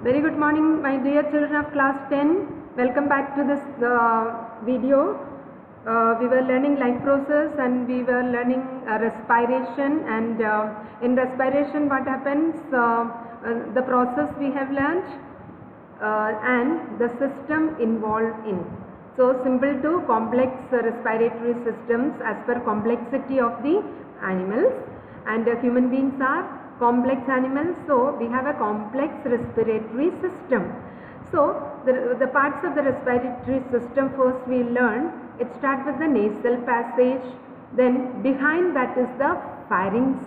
Very good morning, my dear children of class 10. Welcome back to this video. We were learning life process and we were learning respiration, and in respiration what happens, the process we have learned and the system involved in. So simple to complex respiratory systems as per complexity of the animals, and human beings are complex animals, so we have a complex respiratory system. So the parts of the respiratory system, first we learn, it starts with the nasal passage, then behind that is the pharynx.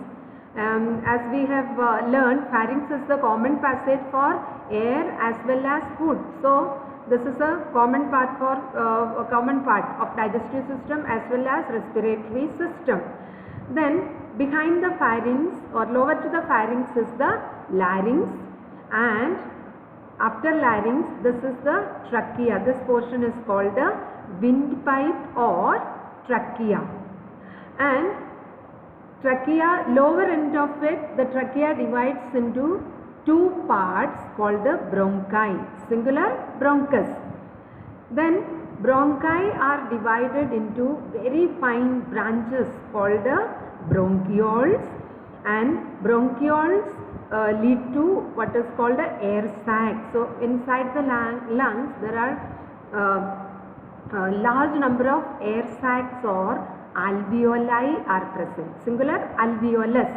As we have learned, pharynx is the common passage for air as well as food. So this is a common part of digestive system as well as respiratory system. Then behind the pharynx or lower to the pharynx is the larynx, and after larynx this is the trachea. This portion is called the windpipe or trachea. And trachea, lower end of it, the trachea divides into two parts called the bronchi, singular bronchus. Then bronchi are divided into very fine branches called the bronchioles, and bronchioles lead to what is called the air sac. So inside the lungs there are large number of air sacs or alveoli are present, singular alveolus.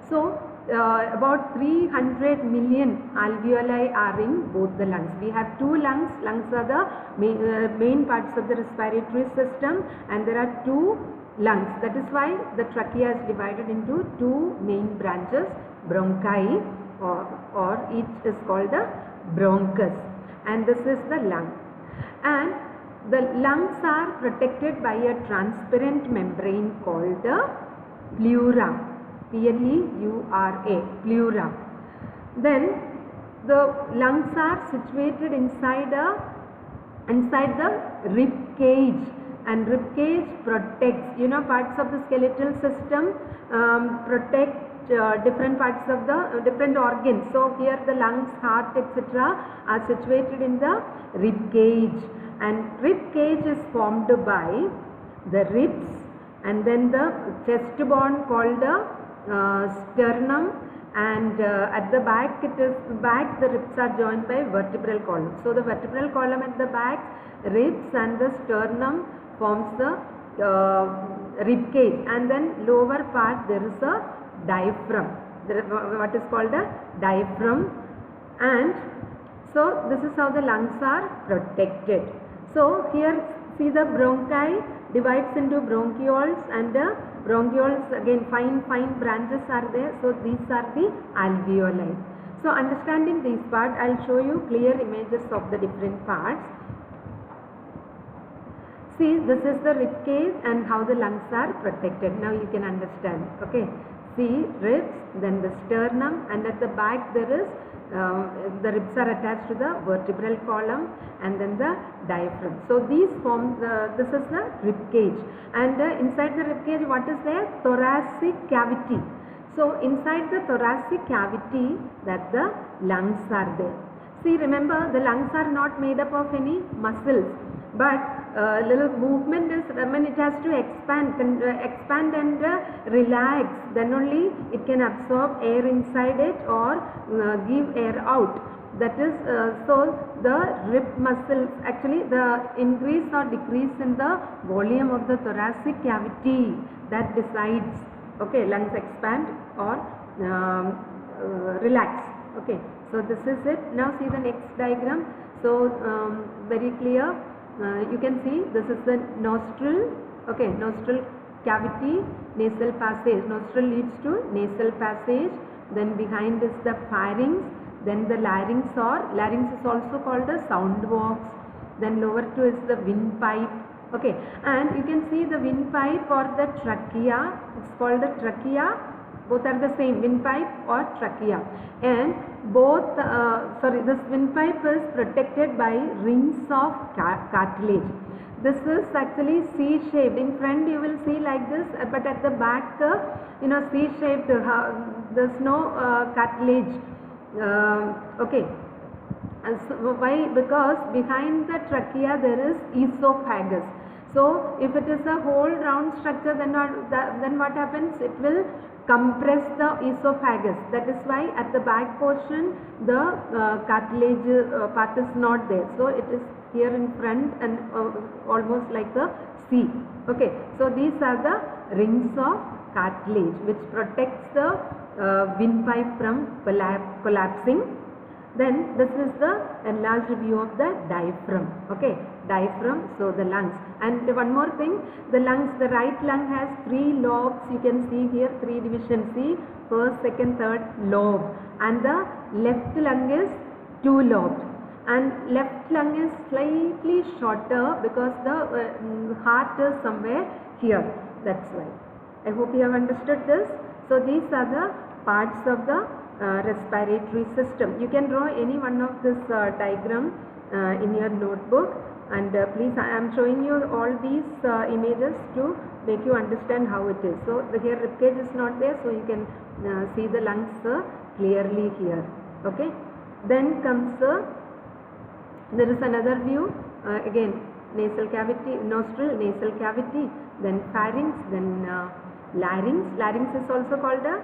So about 300 million alveoli are in both the lungs. We have two lungs. Lungs are the main parts of the respiratory system, and there are two lungs. That is why the trachea is divided into two main branches, bronchi, or each is called the bronchus, and this is the lung. And the lungs are protected by a transparent membrane called the pleura. P-L-E-U-R-A, pleura. Then the lungs are situated inside the rib cage, and rib cage protects, parts of the skeletal system protect different parts of the different organs. So here the lungs, heart, etc. are situated in the rib cage, and rib cage is formed by the ribs and then the chest bone called the sternum, and at the back the ribs are joined by vertebral column. So the vertebral column at the back, ribs and the sternum forms the rib cage, and then lower part there is a diaphragm, what is called a diaphragm. And so this is how the lungs are protected. So here see the bronchi divides into bronchioles, and bronchioles again fine branches are there. So these are the alveoli. So understanding this part, I will show you clear images of the different parts. See, this is the rib cage and how the lungs are protected. Now you can understand. Okay. See, ribs, then the sternum, and at the back there is the ribs are attached to the vertebral column, and then the diaphragm. So these form this is the rib cage, and inside the rib cage what is there? Thoracic cavity. So inside the thoracic cavity that the lungs are there. See, remember the lungs are not made up of any muscles, but little movement is when it has to expand and relax, then only it can absorb air inside it or give air out. That is so the rib muscles, actually the increase or decrease in the volume of the thoracic cavity, that decides, okay, lungs expand or relax. Okay, so this is it. Now see the next diagram. So very clear. You can see this is the nostril. Okay, nostril cavity, nasal passage. Nostril leads to nasal passage. Then behind is the pharynx. Then the larynx, or larynx is also called the sound box. Then lower two is the windpipe. Okay, and you can see the windpipe or the trachea. It's called the trachea. Both are the same, windpipe or trachea. And both, this windpipe is protected by rings of cartilage. This is actually C-shaped. In front you will see like this, but at the back, C-shaped. There's no cartilage. Okay. So why? Because behind the trachea there is esophagus. So if it is a whole round structure, then what happens? It will compress the esophagus. That is why at the back portion the cartilage part is not there. So it is here in front and almost like a C. Okay. So these are the rings of cartilage which protects the windpipe from collapsing. Then this is the enlarged view of the diaphragm. Okay, diaphragm, so the lungs. And one more thing, the lungs, the right lung has 3 lobes. You can see here 3 divisions. See, first, second, third lobe. And the left lung is 2 lobed. And left lung is slightly shorter because the heart is somewhere here. That's why. I hope you have understood this. So these are the parts of the respiratory system. You can draw any one of this diagram in your notebook, and please, I am showing you all these images to make you understand how it is. So here ribcage is not there, so you can see the lungs clearly here. Okay. Then comes there is another view, again nasal cavity, nostril, nasal cavity, then pharynx, then larynx. Larynx is also called a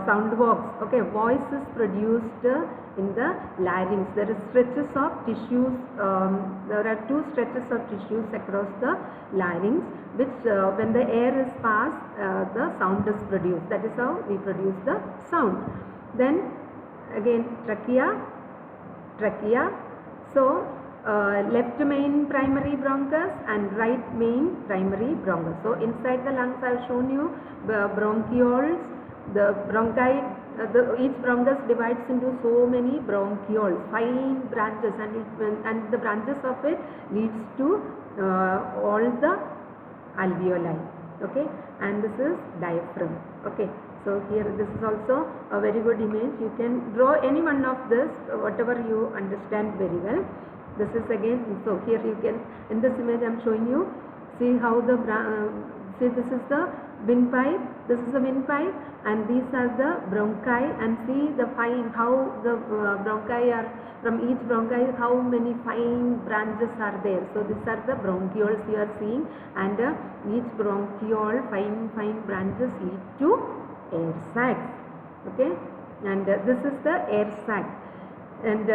sound box. Okay, voice is produced in the larynx. There is stretches of tissues. There are 2 stretches of tissues across the larynx, which when the air is passed, the sound is produced. That is how we produce the sound. Then again trachea. So left main primary bronchus and right main primary bronchus. So inside the lungs I have shown you bronchioles. The bronchi, each bronchus divides into so many bronchioles, fine branches, and the branches of it leads to all the alveoli. Okay, and this is diaphragm. Okay, so here this is also a very good image. You can draw any one of this, whatever you understand very well. This is again, so here you can, in this image I am showing you, see how the see, this is the windpipe, this is the windpipe, and these are the bronchi, and see the fine, how the bronchi are, from each bronchi how many fine branches are there. So these are the bronchioles you are seeing, and each bronchiole, fine branches lead to air sacs. Okay, and this is the air sac, and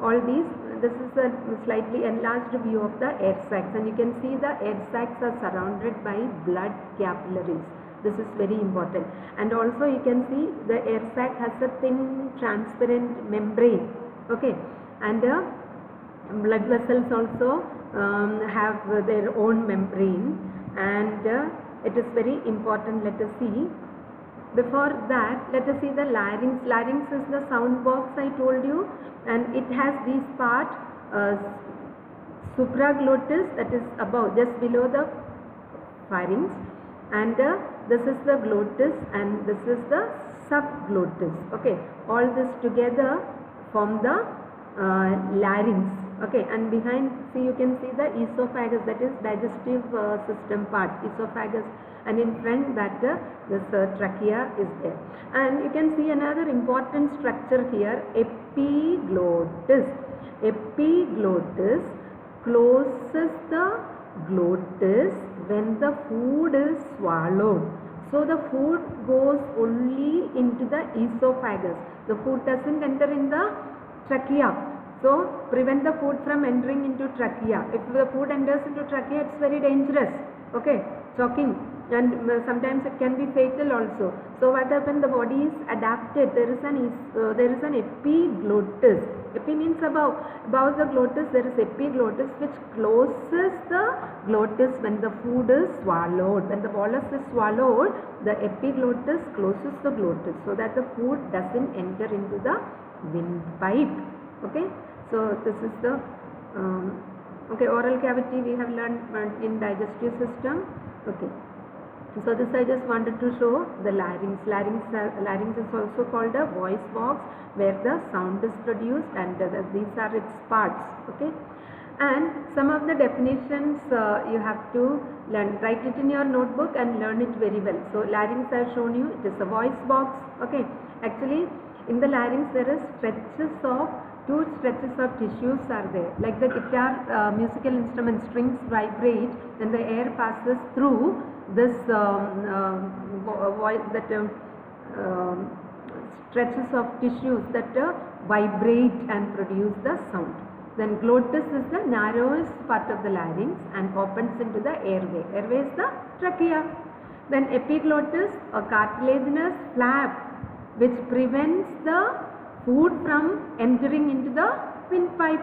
all these, this is a slightly enlarged view of the air sacs, and you can see the air sacs are surrounded by blood capillaries. This is very important. And also you can see the air sac has a thin transparent membrane. Okay, and blood vessels also have their own membrane, and it is very important. Let us see. Before that, let us see the larynx. Larynx is the sound box I told you, and it has these part, supraglottis, that is above, just below the pharynx, and this is the glottis, and this is the subglottis. Okay, all this together form the larynx. Okay, and behind, see, you can see the esophagus, that is digestive system part, esophagus, and in front that this trachea is there. And you can see another important structure here, epiglottis. Epiglottis closes the glottis when the food is swallowed. So the food goes only into the esophagus. The food doesn't enter in the trachea. So prevent the food from entering into trachea. If the food enters into trachea, it's very dangerous. Okay, choking, and sometimes it can be fatal also. So what happened? The body is adapted. There is an epiglottis. Epi means above. Above the glottis there is epiglottis, which closes the glottis when the food is swallowed. When the bolus is swallowed, the epiglottis closes the glottis so that the food doesn't enter into the windpipe. Okay, so this is the okay, oral cavity we have learned in digestive system. Okay, so this I just wanted to show the larynx. Larynx is also called a voice box, where the sound is produced, and these are its parts. Okay, and some of the definitions you have to learn. Write it in your notebook and learn it very well. So larynx I have shown you, it is a voice box. Okay, actually In the larynx there is two stretches of tissues are there. Like the guitar musical instrument strings vibrate when the air passes through this stretches of tissues that vibrate and produce the sound. Then glottis is the narrowest part of the larynx and opens into the airway. Airway is the trachea. Then epiglottis, a cartilaginous flap which prevents the food from entering into the windpipe.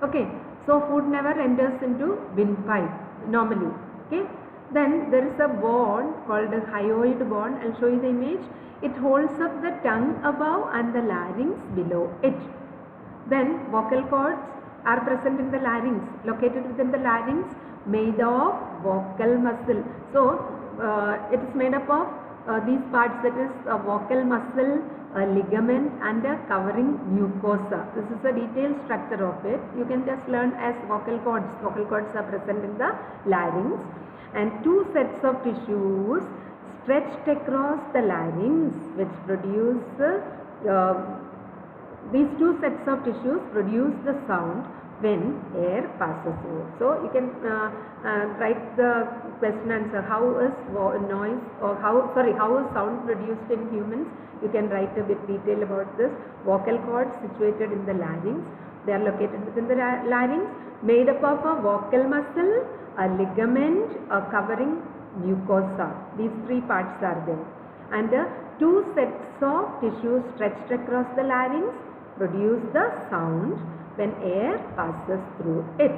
Okay, so food never enters into windpipe normally. Okay, then there is a bone called a hyoid bone. I'll show you the image. It holds up the tongue above and the larynx below it. Then vocal cords are present in the larynx, located within the larynx, made of vocal muscle. So it is made up of these parts, that is a vocal muscle, a ligament and a covering mucosa. This is a detailed structure of it. You can just learn as vocal cords. Vocal cords are present in the larynx, and two sets of tissues stretched across the larynx which produce these two sets of tissues produce the sound when air passes through. So you can write the question answer. How is noise or how is sound produced in humans? You can write a bit detail about this. Vocal cords situated in the larynx. They are located within the larynx, made up of a vocal muscle, a ligament, a covering mucosa. These three parts are there. And two sets of tissues stretched across the larynx produce the sound when air passes through it.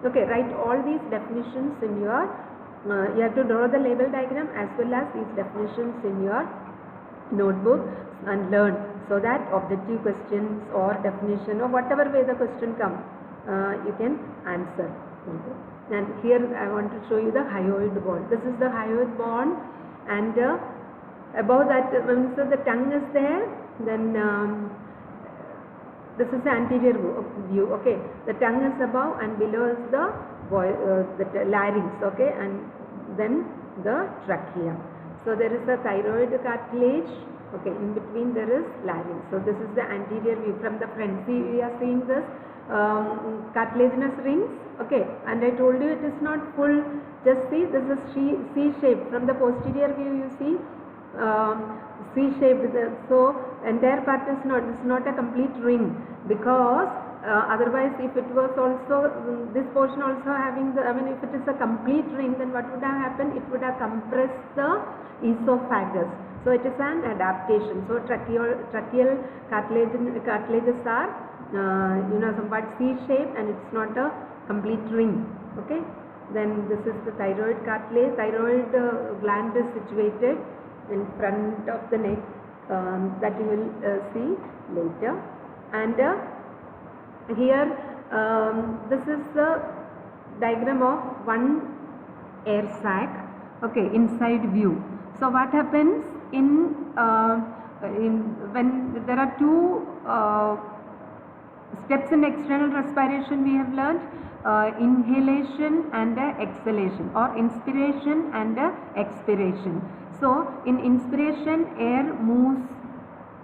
Okay, write all these definitions in your, you have to draw the label diagram as well as these definitions in your notebook and learn, so that objective questions or definition or whatever way the question comes, you can answer. Okay. And here I want to show you the hyoid bone. This is the hyoid bone, and above that, so the tongue is there, then this is the anterior view. Okay, the tongue is above and below is the larynx. Okay, and then the trachea. So there is a thyroid cartilage. Okay, in between there is larynx. So this is the anterior view from the front. See, we are seeing this cartilaginous rings. Okay, and I told you it is not full. Just see, this is C shape. From the posterior view, you see C-shaped. So entire part is not a complete ring, because otherwise if it was also this portion also having the, if it is a complete ring, then what would have happened? It would have compressed the esophagus. So it is an adaptation. So tracheal cartilages are somewhat C-shaped and it's not a complete ring. Okay. Then this is the thyroid cartilage. Thyroid gland is situated in front of the neck, that you will see later. And here this is the diagram of one air sac. Okay, inside view. So what happens when there are two steps in external respiration, we have learnt inhalation and exhalation, or inspiration and expiration. So in inspiration, air moves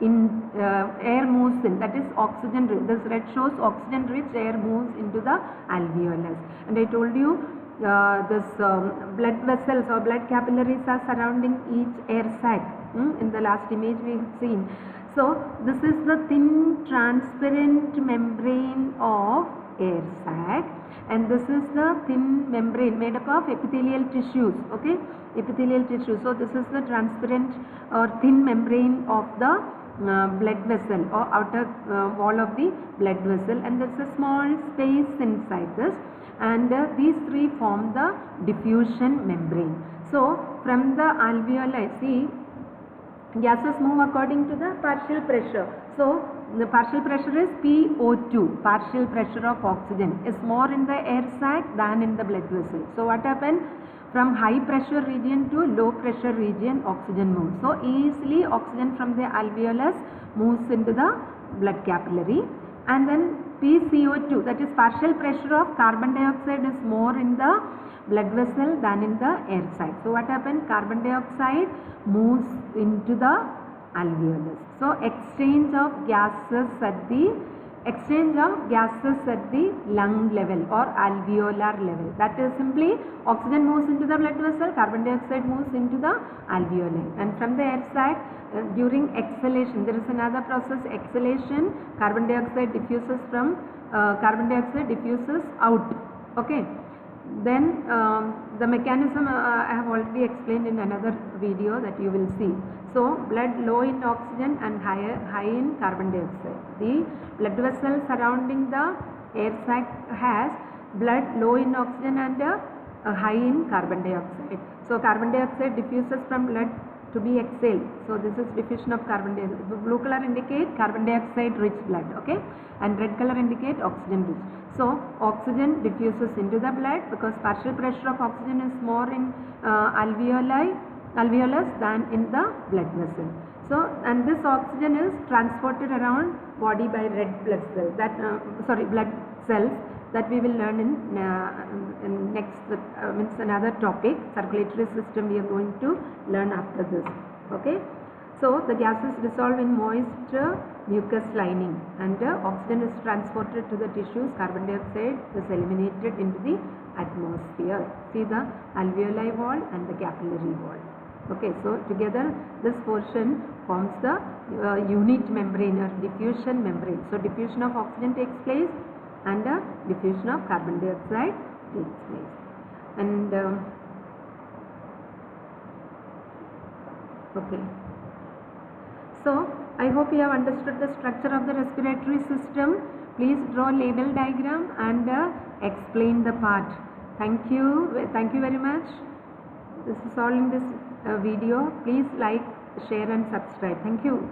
in, that is oxygen rich. This red shows oxygen rich air moves into the alveolus. And I told you this blood vessels or blood capillaries are surrounding each air sac. In the last image we have seen. So this is the thin transparent membrane of air sac, and this is the thin membrane made up of epithelial tissues. Okay, epithelial tissue. So this is the transparent or thin membrane of the blood vessel or outer wall of the blood vessel, and there is a small space inside this, and these three form the diffusion membrane. So from the alveoli, see, gases move according to the partial pressure. So the partial pressure is PO2, partial pressure of oxygen, is more in the air sac than in the blood vessel. So what happened? From high pressure region to low pressure region, oxygen moves. So easily oxygen from the alveolus moves into the blood capillary. And then PCO2, that is partial pressure of carbon dioxide, is more in the blood vessel than in the air sac. So what happened? Carbon dioxide moves into the alveolus. So exchange of gases at the lung level or alveolar level. That is simply oxygen moves into the blood vessel, carbon dioxide moves into the alveoli, and from the air sac during exhalation there is another process, exhalation, carbon dioxide diffuses out. Okay. Then the mechanism I have already explained in another video that you will see. So blood low in oxygen and high in carbon dioxide. The blood vessel surrounding the air sac has blood low in oxygen and high in carbon dioxide. So carbon dioxide diffuses from blood to be exhaled. So this is diffusion of carbon dioxide. The blue color indicate carbon dioxide rich blood, okay, and red color indicate oxygen rich. So oxygen diffuses into the blood because partial pressure of oxygen is more in alveolus than in the blood vessel. So, and this oxygen is transported around body by red blood cells, blood cells, that we will learn in next means another topic. Circulatory system we are going to learn after this. Okay. So the gases dissolve in moist mucus lining, and oxygen is transported to the tissues, carbon dioxide is eliminated into the atmosphere. See the alveoli wall and the capillary wall. Okay, so together this portion forms the unit membrane or diffusion membrane. So diffusion of oxygen takes place and diffusion of carbon dioxide takes place. And okay. So I hope you have understood the structure of the respiratory system. Please draw label diagram and explain the part. Thank you very much. This is all in this video. Please like, share and subscribe. Thank you.